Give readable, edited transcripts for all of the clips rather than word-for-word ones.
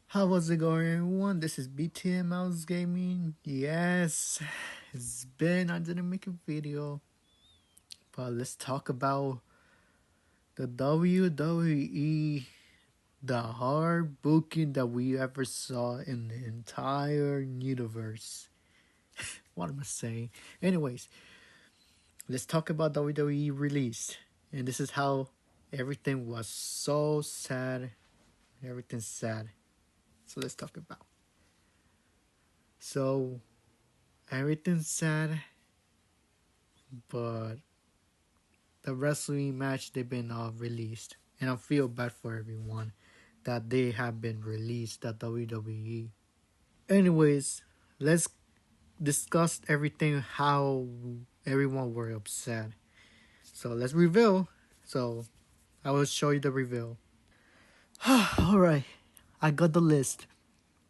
How was it going, everyone? This is BTM MAD Gaming. Yes, it's been, I didn't make a video, but let's talk about the WWE, the hard booking that we ever saw in the entire universe. What am I saying? Anyways, let's talk about WWE release. And this is how everything was so sad. Everything's sad. So let's talk about. So everything's sad, but the wrestling match they've been released, and I feel bad for everyone that they have been released at WWE. Anyways, let's discuss everything how everyone were upset. So let's reveal. So I will show you the reveal. All right, I got the list.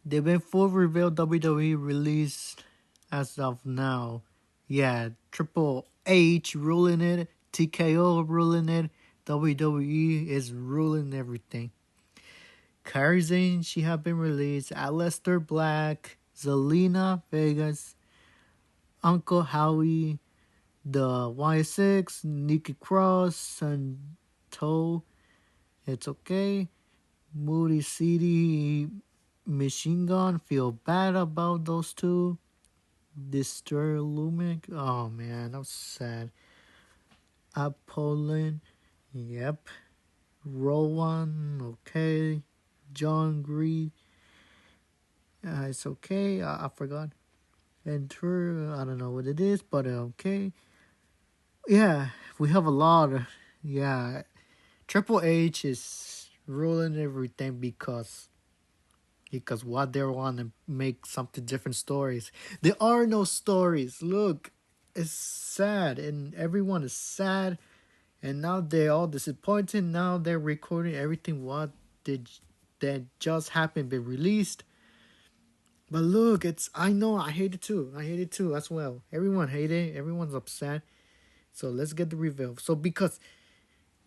They've been full reveal WWE released as of now. Yeah, Triple H ruling it, TKO ruling it, WWE is ruling everything. Kairi Sane, she have been released. Aleister Black, Zelina Vegas, Uncle Howie, the Y6, Nikki Cross, and Toe. It's okay. Moody City, Machine Gun. Feel bad about those two. Distur Lumic. Oh man, that was sad. Apollon. Yep. Rowan. Okay. John Gree. It's okay. I forgot. Enter. I don't know what it is, but okay. Yeah, we have a lot. Yeah. Triple H is ruling everything because what they want to make something different stories. There are no stories. Look, it's sad, and everyone is sad, and now they're all disappointed. Now they're recording everything what did that just happened be released. But look, it's I know I hate it too. I hate it too as well. Everyone hate it. Everyone's upset. So let's get the reveal. So because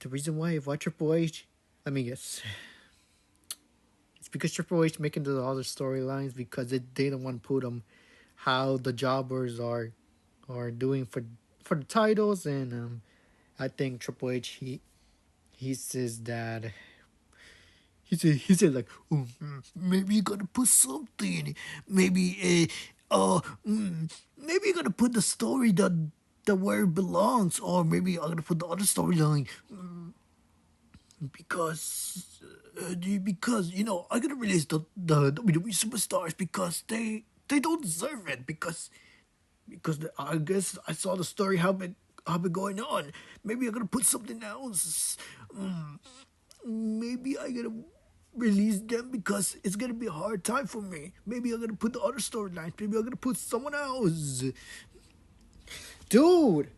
the reason why Triple H, let me guess. It's because Triple H making the other storylines because they don't want to put them how the jobbers are doing for the titles, and I think Triple H he says that he said like, oh, maybe you gotta put something, maybe maybe you gotta put the story that where it belongs, or maybe I'm gonna put the other storyline because you know I gotta release the WWE superstars because they don't deserve it because I guess I saw the story how been going on. Maybe I'm gonna put something else. Maybe I gotta release them because it's gonna be a hard time for me. Maybe I'm gonna put the other storylines. Maybe I'm gonna put someone else. Dude,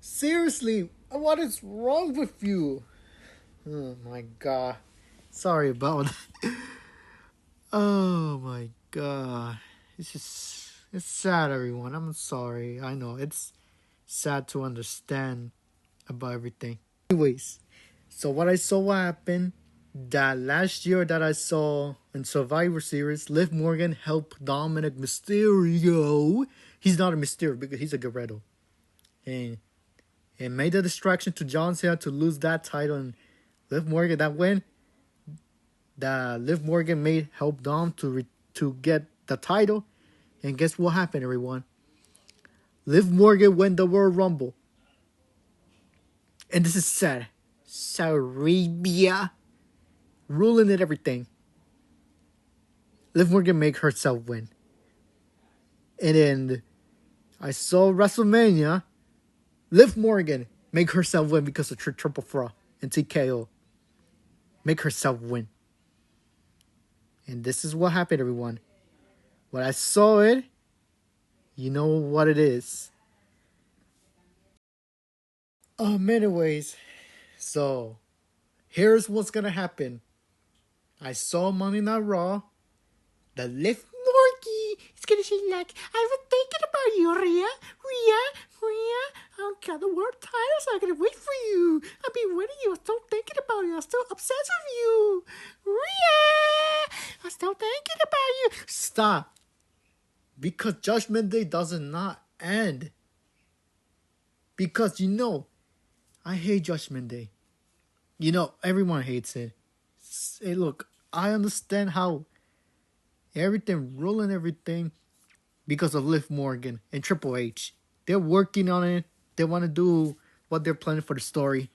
seriously, what is wrong with you? Oh my god. Sorry about that. Oh my god. It's sad, everyone. I'm sorry. I know it's sad to understand about everything. Anyways, so what I saw what happened that last year that I saw in Survivor Series, Liv Morgan helped Dominic Mysterio. He's not a Mysterio because he's a Guerrero. And made the distraction to John Cena to lose that title, and Liv Morgan that win. That Liv Morgan made help Dom to get the title. And guess what happened, everyone? Liv Morgan won the Royal Rumble. And this is sad. Sarabia ruling it everything. Liv Morgan make herself win. And then I saw WrestleMania. Liv Morgan make herself win because of Triple Threat and TKO. Make herself win. And this is what happened, everyone. When I saw it, you know what it is. Anyways, so here's what's gonna happen. I saw Monday Night Raw. The Liv Morgan is gonna say like, I was thinking about you, Rhea. I'll get the world titles. I'm gonna wait for you. I've been waiting. You. I'm still thinking about you. I'm still obsessed with you, Rhea. I'm still thinking about you. Stop. Because Judgment Day does not end. Because I hate Judgment Day. Everyone hates it. Hey, look, I understand how ruling everything because of Liv Morgan and Triple H. They're working on it. They want to do what they're planning for the story.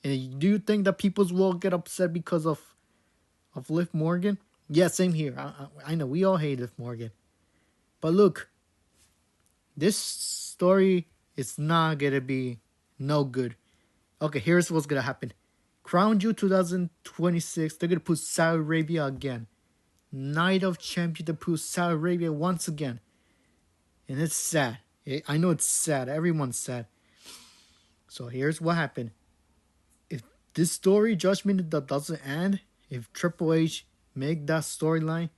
And do you think that people will get upset because of Liv Morgan? Yeah, same here. I know we all hate Liv Morgan. But look, this story is not going to be no good. Okay, here's what's going to happen. Crown Jewel 2026, they're going to put Saudi Arabia again. Night of Champions, they put Saudi Arabia once again. And it's sad. I know it's sad. Everyone's sad. So here's what happened. If this story, Judgment that doesn't end, if Triple H make that storyline,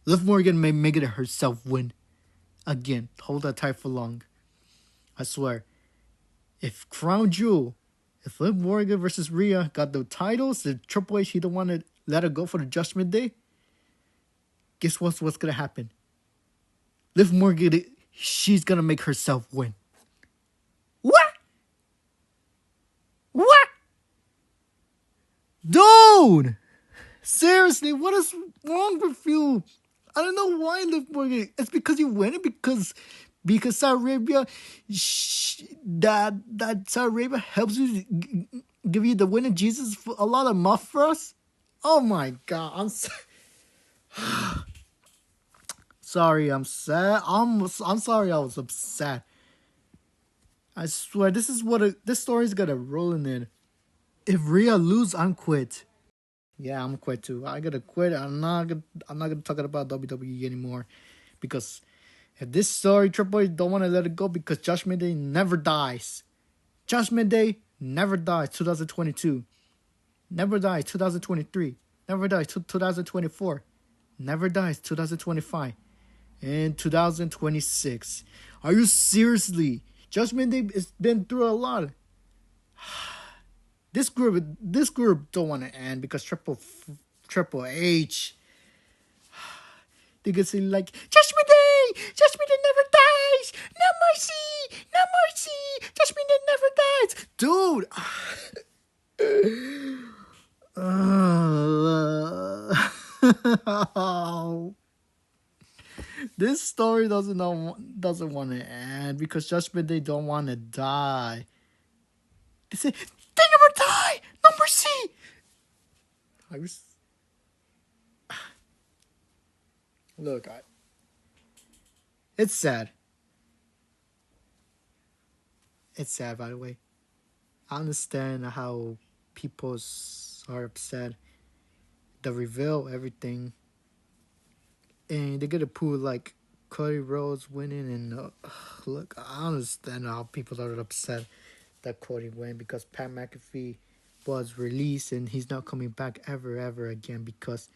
Liv Morgan may make it herself win. Again, hold that tight for long. I swear. If Crown Jewel, if Liv Morgan versus Rhea got the titles, if Triple H, he don't want to let her go for the Judgment Day, guess what's going to happen? Liv Morgan, she's going to make herself win. What? What? Dude! Seriously, what is wrong with you? I don't know why Liv Morgan. It's because you win it because Saudi Arabia, that Saudi Arabia helps you give you the win in Jesus for a lot of money for us. Oh my God, I'm sorry. I'm sad. I'm sorry. I was upset. I swear, this story's gonna roll in it. If Rhea lose, I'm quit. Yeah, I'm quit too. I gotta quit. I'm not gonna talk about WWE anymore because if this story Triple H don't want to let it go because Judgment Day never dies. Judgment Day never dies. 2022, never dies. 2023, never dies. 2024, never dies. 2025, and 2026. Are you seriously? Judgment Day has been through a lot. This group don't want to end because Triple H. They can say like Judgment Day never dies, no mercy, Judgment Day never dies, dude. This story doesn't want to end because Judgment Day don't want to die. They say they never die, no mercy. Look, it's sad. It's sad, by the way. I understand how people are upset. The reveal, everything. And they're going to put, like, Cody Rhodes winning. And, look, I understand how people are upset that Cody win. Because Pat McAfee was released and he's not coming back ever again. Because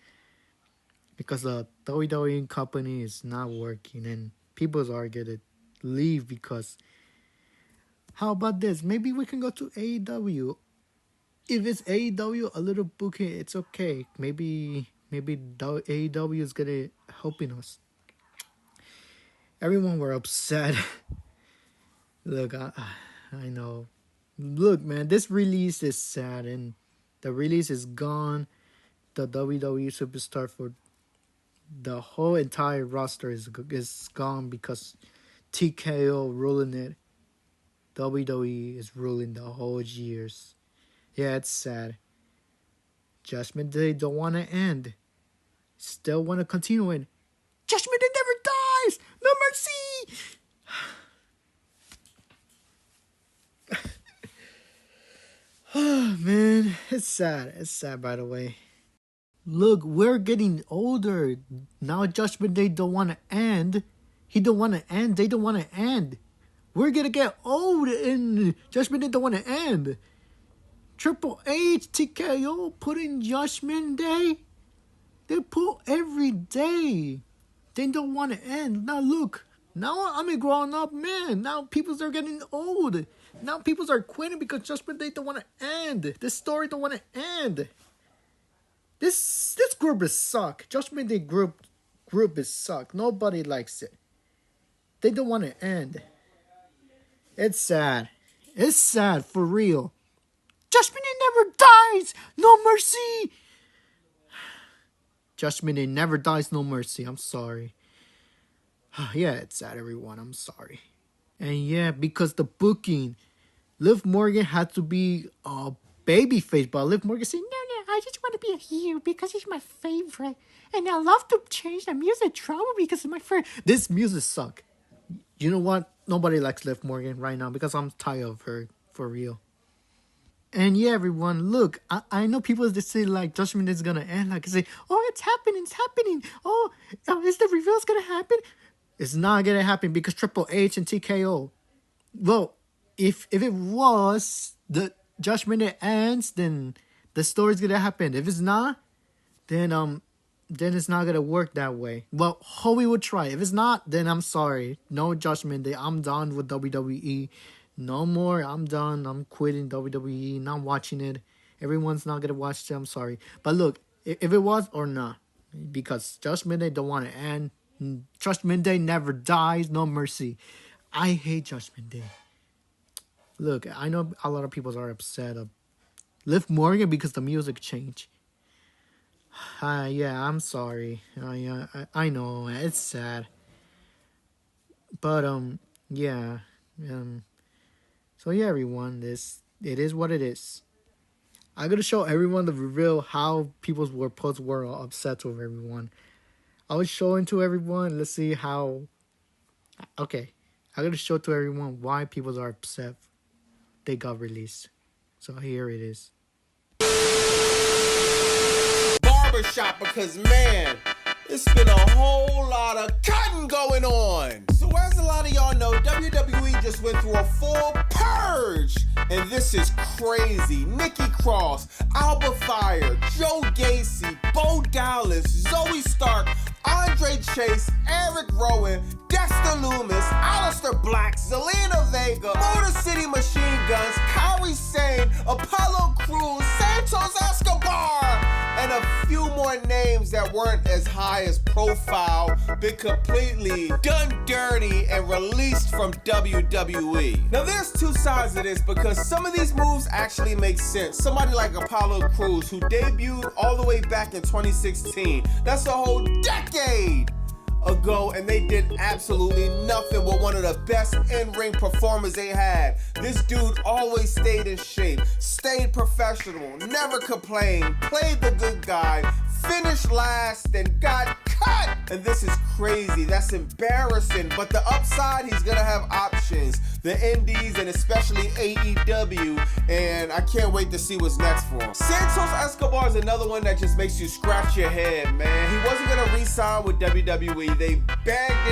the WWE company is not working and people are going to leave because how about this? Maybe we can go to AEW. If it's AEW, a little booking, it's okay. Maybe AEW is going to helping us. Everyone were upset. Look, I know. Look, man, this release is sad and the release is gone. The WWE superstar for the whole entire roster is gone because TKO ruling it. WWE is ruling the whole years. Yeah, it's sad. Judgment Day don't want to end. Still want to continue it. Judgment Day never dies. No mercy. Oh, man, it's sad. It's sad, by the way. Look, we're getting older. Now Judgment Day don't want to end. He don't want to end. They don't want to end. We're going to get old and Judgment Day don't want to end. Triple H, TKO, put in Judgment Day. They put every day. They don't want to end. Now look, now I'm a grown up man. Now people are getting old. Now people are quitting because Judgment Day don't want to end. This story don't want to end. This group is suck. Judgment Day group is suck. Nobody likes it. They don't want to end. It's sad. It's sad for real. Judgment Day never dies. No mercy. Judgment Day never dies. No mercy. I'm sorry. Yeah, it's sad, everyone. I'm sorry. And yeah, because the booking, Liv Morgan had to be a babyface, but Liv Morgan said, no, I just want to be a heel because he's my favorite. And I love to change the music drama because it's my favorite. This music suck. You know what? Nobody likes Liv Morgan right now because I'm tired of her, for real. And yeah, everyone, look, I know people that say, like, Judgment is gonna end, like, say, oh, it's happening. Oh, is the reveal's gonna happen? It's not gonna happen because Triple H and TKO. Well, if it was the Judgment Day ends, then the story's gonna happen. If it's not, then it's not gonna work that way. Well, Howie will try. If it's not, then I'm sorry. No Judgment Day. I'm done with WWE. No more. I'm done. I'm quitting WWE. Not watching it. Everyone's not gonna watch it. I'm sorry. But look, if it was or not, because Judgment Day don't want to end. Judgment Day never dies. No mercy. I hate Judgment Day. Look, I know a lot of people are upset of Liv Morgan because the music changed. Yeah, I'm sorry. I know it's sad, but yeah, So yeah, everyone, it is what it is. I'm gonna show everyone the reveal how people's posts were upset with everyone. I was showing to everyone. Let's see how. Okay, I'm gonna show to everyone why people are upset they got released. So here it is. Barbershop, because man, it's been a whole lot of cutting going on. So as a lot of y'all know, WWE just went through a full purge. And this is crazy. Nikki Cross, Alba Fire, Joe Gacy, Bo Dallas, Zoe Stark, Andre Chase, Eric Rowan, Dexter Loomis, Aleister Black, Zelina Vega, Motor City Machine Guns, Kairi Sane, Apollo Crews, Santos Escobar, and a few more names that weren't as high as profile, been completely done dirty and released from WWE. Now there's two sides of this because some of these moves actually make sense. Somebody like Apollo Crews, who debuted all the way back in 2016. That's a whole decade ago, and they did absolutely nothing with one of the best in-ring performers they had. This dude always stayed in shape, stayed professional, never complained, played the good guy, finished last, and got cut. And this is crazy. That's embarrassing. But the upside, he's gonna have options. The indies and especially AEW, and I can't wait to see what's next for him. Santos Escobar is another one that just makes you scratch your head, man. He wasn't gonna re-sign with WWE. They begged.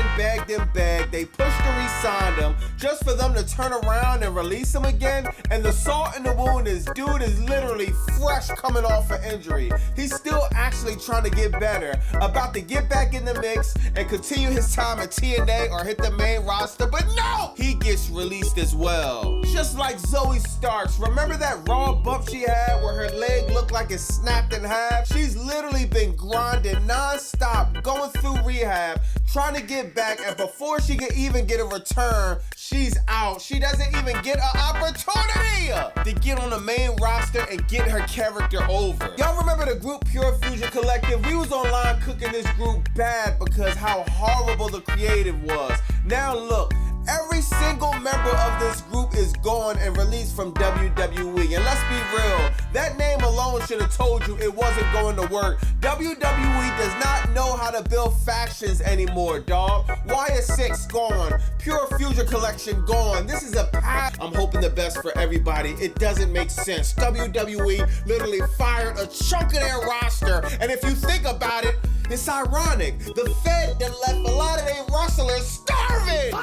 They pushed to re-sign him just for them to turn around and release him again. And the salt in the wound is, dude is literally fresh coming off an injury. He's still actually trying to get better, about to get back in the mix and continue his time at TNA or hit the main roster, but no! He gets released as well. Just like Zoe Starks. Remember that raw bump she had where her leg looked like it snapped in half? She's literally been grinding non-stop, going through rehab, trying to get back, and before she can even get a return, she's out. She doesn't even get an opportunity to get on the main roster and get her character over. Y'all remember the group Pure Fusion Collective? We was online cooking this group bad because how horrible the creative was. Now look, every single member of this group is gone and released from WWE. And let's be real, that name alone should have told you it wasn't going to work. WWE does not know how to build factions anymore, dog. YS6 gone. Pure Fusion Collection gone. This is a path. I'm hoping the best for everybody. It doesn't make sense. WWE literally fired a chunk of their roster. And if you think about it, it's ironic. The Fed that left a lot of their wrestlers starving. Marvin!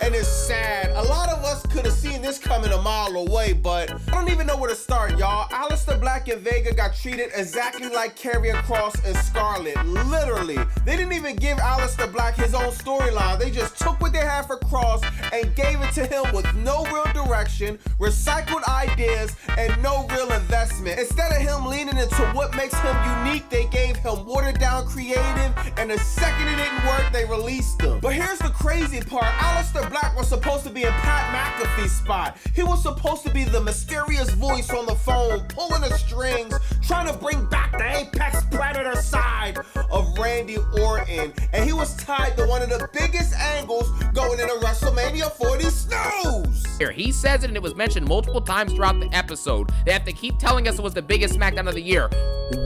And it's sad. A lot of us could have seen this coming a mile away, but I don't even know where to start, y'all. Aleister Black and Vega got treated exactly like Karrion Kross and Scarlett. Literally. They didn't even give Aleister Black his own storyline. They just took what they had for Kross and gave it to him with no real direction, recycled ideas, and no real investment. Instead of him leaning into what makes him unique, they gave him watered down creative, and the second it didn't work, they released him. But here's the crazy part. Aleister Black was supposed to be in Pat McAfee's spot. He was supposed to be the mysterious voice on the phone, pulling the strings, trying to bring back the apex predator side of Randy Orton. And he was tied to one of the biggest angles going into WrestleMania 40 snooze. Here, he says it and it was mentioned multiple times throughout the episode. They have to keep telling us it was the biggest SmackDown of the year.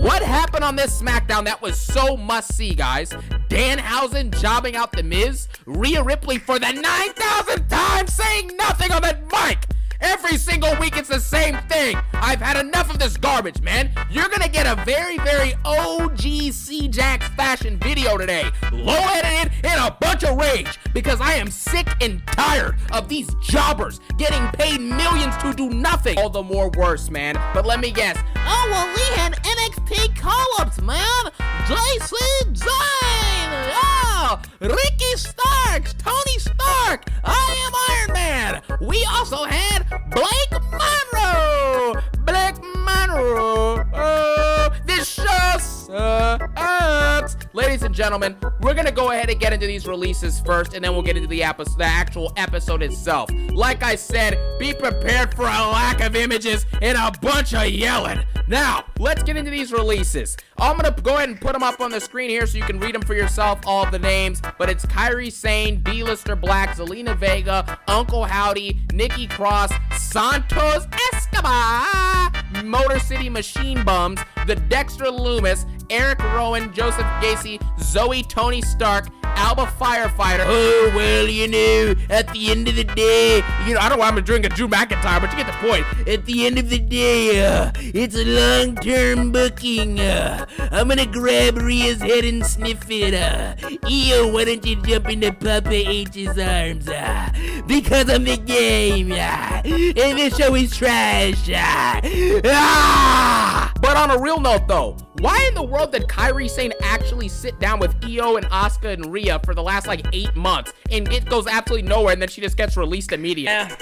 What happened on this SmackDown that was so must-see, guys? Danhausen jobbing out The Miz? Rhea Ripley for the 9,000th time saying nothing on that mic! Every single week it's the same thing. I've had enough of this garbage, man. You're gonna get a very, very OG C-Jax fashion video today. Low edited and a bunch of rage. Because I am sick and tired of these jobbers getting paid millions to do nothing. All the more worse, man. But let me guess. Oh, well, we had NXT call-ups, man. JC Jane. Oh, Ricky Starks. Tony Stark. I am Iron Man. We also had Blake Monroe. Oh, this show sucks. Ladies and gentlemen, we're gonna go ahead and get into these releases first, and then we'll get into the actual episode itself. Like I said, be prepared for a lack of images and a bunch of yelling. Now, let's get into these releases. I'm gonna go ahead and put them up on the screen here so you can read them for yourself, all of the names. But it's Kairi Sane, Aleister Black, Zelina Vega, Uncle Howdy, Nikki Cross, Santos Escobar, Motor City Machine Bums, the Dexter Loomis, Eric Rowan, Joseph Gacy, Zoe Tony Stark, Alba Firefighter. Oh, well, you know, at the end of the day, you know, I don't want to drink a Drew McIntyre, but you get the point. At the end of the day, it's a long-term booking. I'm gonna grab Rhea's head and sniff it. Io, why don't you jump into Papa H's arms? Because I'm the game. And the show is trash. But on a real note, though, why in the world did Kairi Sane actually sit down with Io and Asuka and Rhea for the last, 8 months, and it goes absolutely nowhere, and then she just gets released immediately?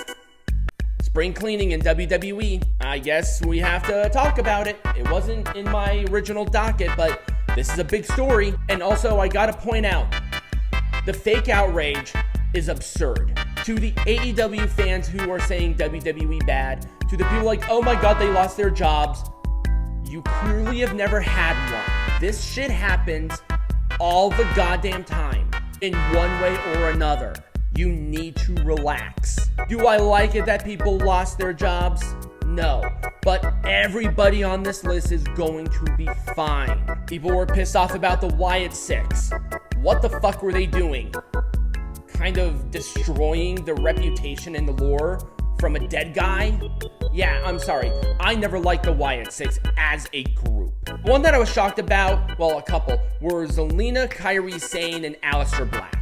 Spring cleaning in WWE. I guess we have to talk about it. It wasn't in my original docket, but this is a big story. And also, I gotta point out, the fake outrage is absurd. To the AEW fans who are saying WWE bad, to the people like, oh my god, they lost their jobs, you clearly have never had one. This shit happens all the goddamn time, in one way or another. You need to relax. Do I like it that people lost their jobs? No. But everybody on this list is going to be fine. People were pissed off about the Wyatt Six. What the fuck were they doing? Kind of destroying the reputation and the lore from a dead guy? Yeah, I'm sorry. I never liked the Wyatt Six as a group. One that I was shocked about, well, a couple, were Zelina, Kairi Sane, and Aleister Black.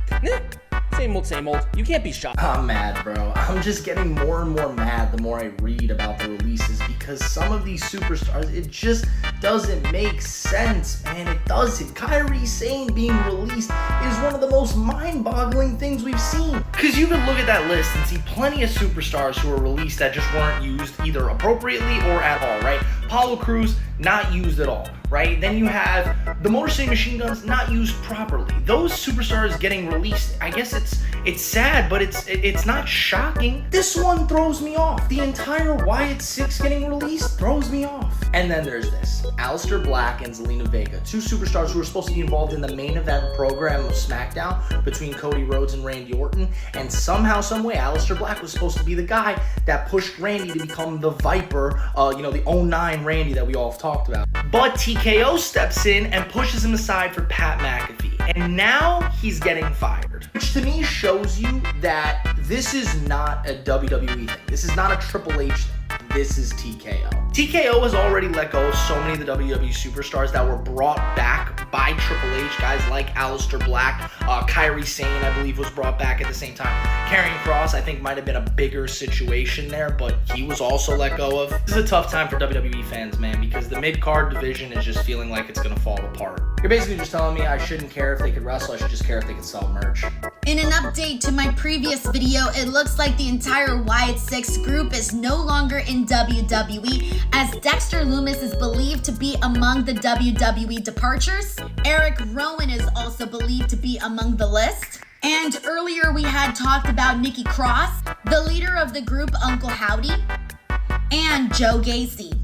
Same old, same old. You can't be shocked. I'm mad, bro. I'm just getting more and more mad the more I read about the releases because some of these superstars, it just doesn't make sense, man. It doesn't. Kairi Sane being released is one of the most mind-boggling things we've seen. Because you can look at that list and see plenty of superstars who were released that just weren't used either appropriately or at all, right? Apollo Crews, not used at all, right? Then you have the Motor City Machine Guns not used properly. Those superstars getting released, I guess it's sad, but it's not shocking. This one throws me off. The entire Wyatt Six getting released throws me off. And then there's this, Aleister Black and Zelina Vega, two superstars who were supposed to be involved in the main event program of SmackDown between Cody Rhodes and Randy Orton, and somehow, someway, Aleister Black was supposed to be the guy that pushed Randy to become the Viper, the 09 Randy that we all have talked about. But TKO steps in and pushes him aside for Pat McAfee, and now he's getting fired. Which to me shows you that this is not a WWE thing. This is not a Triple H thing. This is TKO. TKO has already let go of so many of the WWE superstars that were brought back by Triple H, guys like Aleister Black, Kairi Sane, I believe, was brought back at the same time. Karrion Kross, I think, might have been a bigger situation there, but he was also let go of. This is a tough time for WWE fans, man, because the mid-card division is just feeling like it's gonna fall apart. You're basically just telling me I shouldn't care if they could wrestle, I should just care if they could sell merch. In an update to my previous video, it looks like the entire Wyatt Six group is no longer in WWE, as Dexter Lumis is believed to be among the WWE departures. Eric Rowan is also believed to be among the list. And earlier we had talked about Nikki Cross, the leader of the group Uncle Howdy, and Joe Gacy.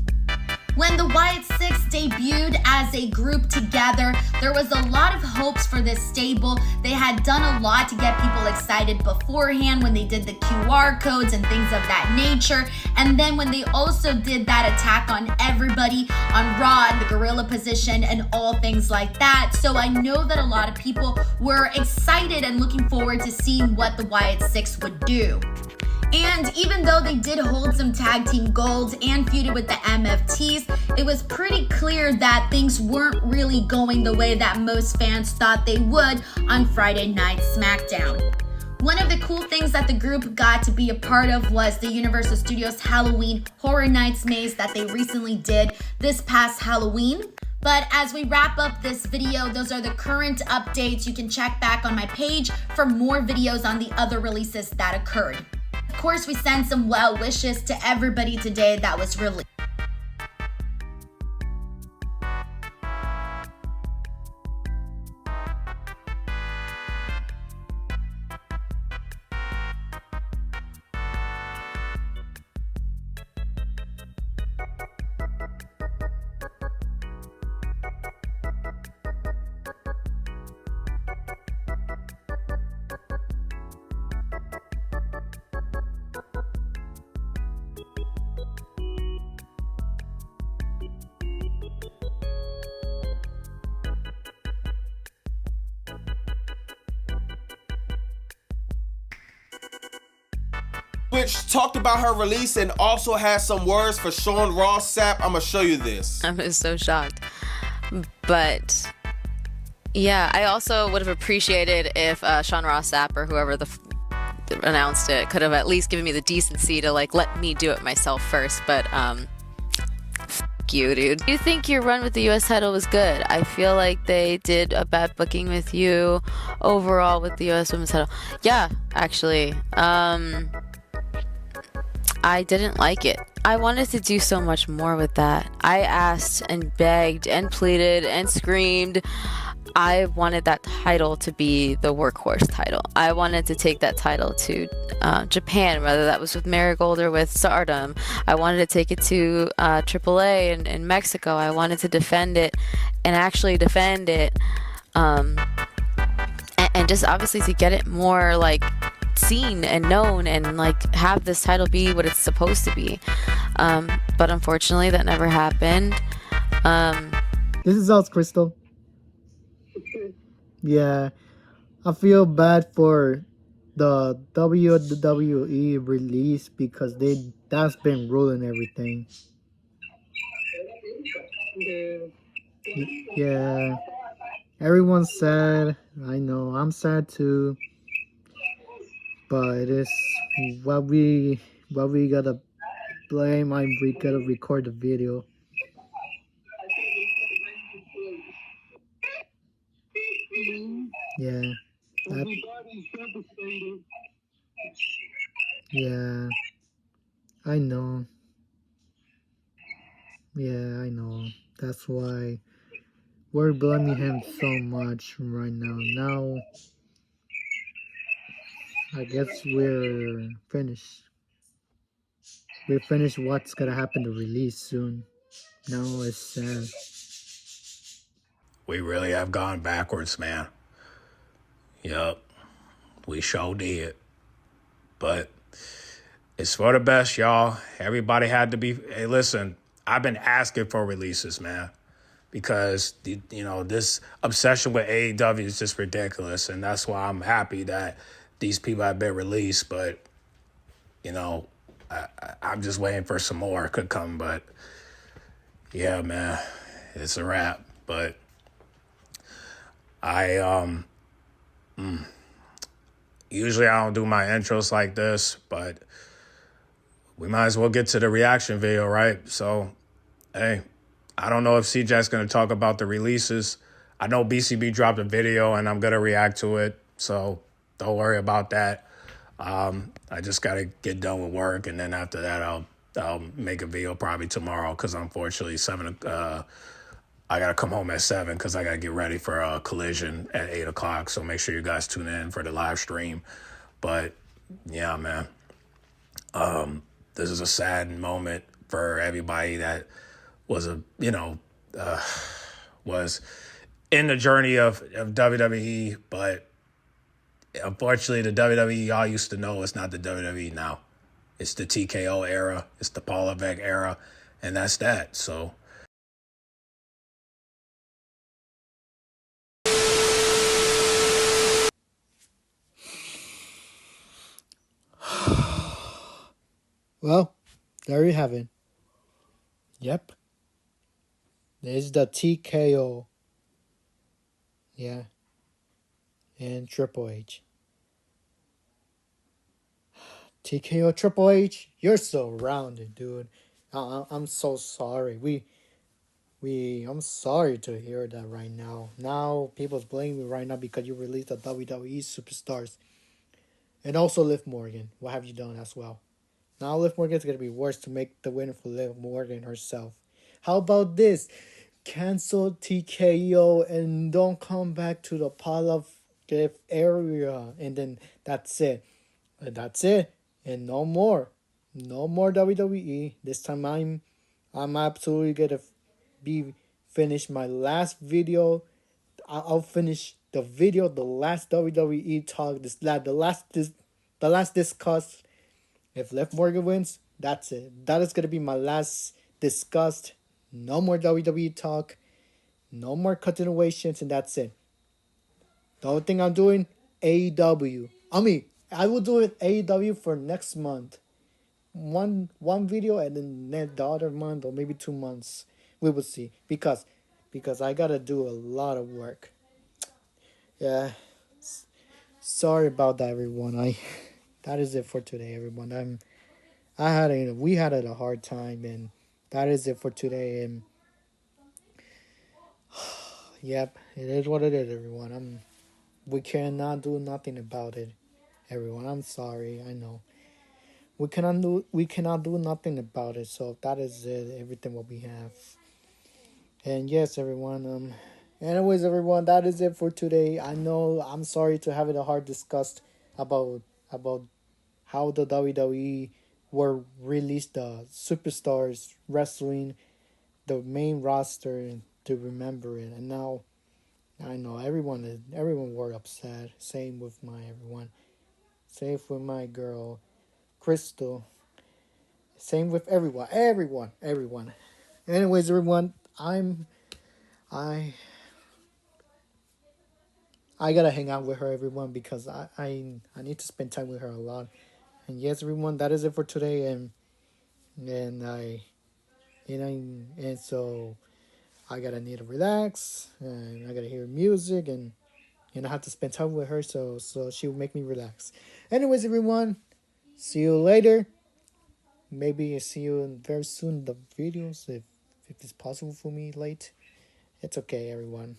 When the Wyatt Six debuted as a group together, there was a lot of hopes for this stable. They had done a lot to get people excited beforehand when they did the QR codes and things of that nature. And then when they also did that attack on everybody on Raw and the gorilla position and all things like that. So I know that a lot of people were excited and looking forward to seeing what the Wyatt Six would do. And even though they did hold some tag team gold and feuded with the MFTs, it was pretty clear that things weren't really going the way that most fans thought they would on Friday Night SmackDown. One of the cool things that the group got to be a part of was the Universal Studios Halloween Horror Nights maze that they recently did this past Halloween. But as we wrap up this video, those are the current updates. You can check back on my page for more videos on the other releases that occurred. Of course, we send some well wishes to everybody today that was released. Which talked about her release and also has some words for Sean Ross Sapp. I'm gonna show you this. I was so shocked. But yeah, I also would have appreciated if Sean Ross Sapp or whoever announced it could have at least given me the decency to like let me do it myself first. But you, dude. Do you think your run with the US title was good? I feel like they did a bad booking with you overall with the US women's title. Yeah, actually. I didn't like it. I wanted to do so much more with that. I asked and begged and pleaded and screamed. I wanted that title to be the workhorse title. I wanted to take that title to Japan, whether that was with Marigold or with Stardom. I wanted to take it to AAA in Mexico. I wanted to defend it and actually defend it. And just obviously to get it more like seen and known and like have this title be what it's supposed to be. But unfortunately that never happened. This is us, Crystal. Yeah, I feel bad for the WWE release because that's been ruling everything. Yeah, everyone's sad. I know, I'm sad too. But it's what we gotta blame. We gotta record the video. Yeah. Yeah. I know. Yeah, I know. That's why we're blaming him so much right now. Now, I guess we're finished. We're finished what's gonna happen to release soon. Now it's sad. We really have gone backwards, man. Yup. We sure did. But it's for the best, y'all. Everybody had to be... Hey, listen, I've been asking for releases, man. Because, you know, this obsession with AEW is just ridiculous. And that's why I'm happy that these people have been released. But, you know, I'm just waiting for some more. It could come, but... Yeah, man. It's a wrap. But... I usually I don't do my intros like this, but we might as well get to the reaction video, right? So, hey, I don't know if CJ's going to talk about the releases. I know BCB dropped a video and I'm going to react to it, so don't worry about that. I just got to get done with work, and then after that, I'll make a video probably tomorrow because unfortunately I got to come home at 7 because I got to get ready for a collision at 8 o'clock. So make sure you guys tune in for the live stream. But yeah, man, this is a sad moment for everybody that was was in the journey of WWE, but unfortunately, the WWE y'all used to know is not the WWE now. It's the TKO era. It's the Paul Levesque era. And that's that. So, Well, there you have it. Yep. There's the TKO. Yeah. And Triple H. TKO Triple H, you're so rounded, dude. I'm so sorry. I'm sorry to hear that right now. Now, people's blaming me right now because you released the WWE Superstars. And also Liv Morgan. What have you done as well? Now Liv Morgan's going to be worse to make the winner for Liv Morgan herself. How about this? Cancel TKO and don't come back to the Palav area. And then that's it. That's it. And no more. No more WWE. This time I'm absolutely going to be finish my last video. I'll finish the video, the last WWE talk, the last discuss. If Liv Morgan wins, that's it. That is gonna be my last discussed. No more WWE talk, no more continuations, and that's it. The only thing I'm doing, AEW. I will do it AEW for next month. One video, and then the other month or maybe 2 months. We will see because I gotta do a lot of work. Yeah. Sorry about that, everyone. That is it for today, everyone. We had a hard time, and that is it for today. And yep, it is what it is, everyone. We cannot do nothing about it, everyone. I'm sorry. I know we cannot do nothing about it. So that is it. Everything what we have. And yes, everyone. Anyways, everyone, that is it for today. I know I'm sorry to have it a hard discussed about how the WWE were released the superstars wrestling the main roster to remember it. And now I know everyone were upset. Same with my everyone. Same with my girl Crystal. Same with everyone. Anyways, everyone, I I gotta hang out with her, everyone, because I need to spend time with her a lot. And yes, everyone, that is it for today. And so I gotta need to relax, and I gotta hear music, and I have to spend time with her, so she'll make me relax. Anyways, everyone, see you later. Maybe see you very soon in the videos if it's possible for me late. It's okay, everyone.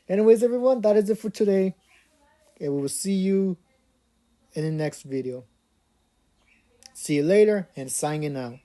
Anyways, everyone, that is it for today. And we will see you in the next video. See you later, and signing out.